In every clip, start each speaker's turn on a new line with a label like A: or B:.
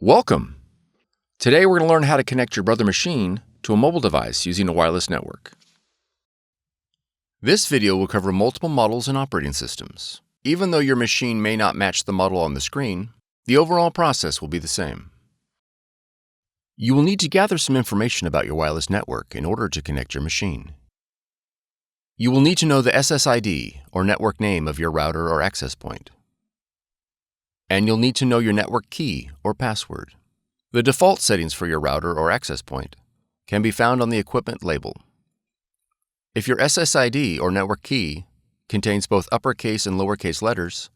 A: Welcome! Today we're going to learn how to connect your Brother machine to a mobile device using a wireless network. This video will cover multiple models and operating systems. Even though your machine may not match the model on the screen, the overall process will be the same. You will need to gather some information about your wireless network in order to connect your machine. You will need to know the SSID or network name of your router or access point. And you'll need to know your network key or password. The default settings for your router or access point can be found on the equipment label. If your SSID or network key contains both uppercase and lowercase letters,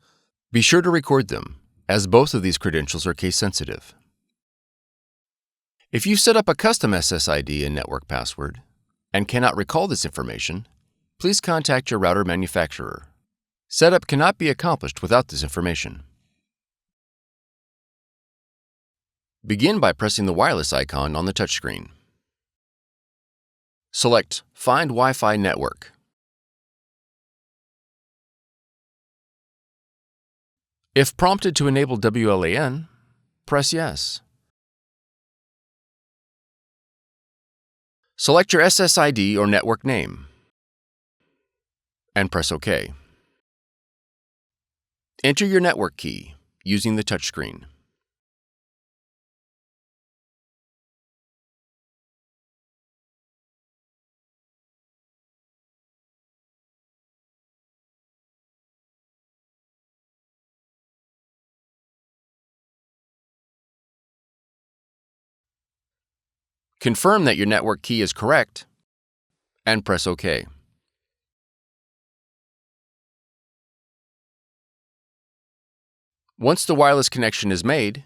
A: be sure to record them, as both of these credentials are case sensitive. If you've set up a custom SSID and network password and cannot recall this information, please contact your router manufacturer. Setup cannot be accomplished without this information. Begin by pressing the wireless icon on the touchscreen. Select Find Wi-Fi Network. If prompted to enable WLAN, press Yes. Select your SSID or network name and press OK. Enter your network key using the touchscreen. Confirm that your network key is correct and press OK. Once the wireless connection is made,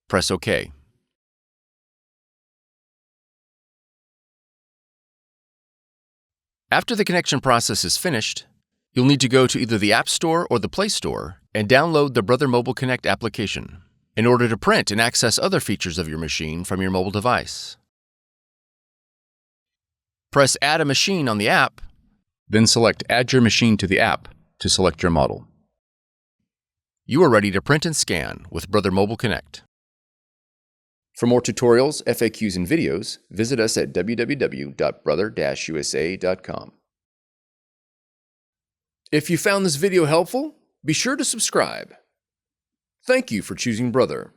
A: press OK. After the connection process is finished, you'll need to go to either the App Store or the Play Store and download the Brother Mobile Connect application in order to print and access other features of your machine from your mobile device. Press Add a Machine on the app, then select Add your machine to the app to select your model. You are ready to print and scan with Brother Mobile Connect. For more tutorials, FAQs, and videos, visit us at www.brother-usa.com. If you found this video helpful, be sure to subscribe. Thank you for choosing Brother.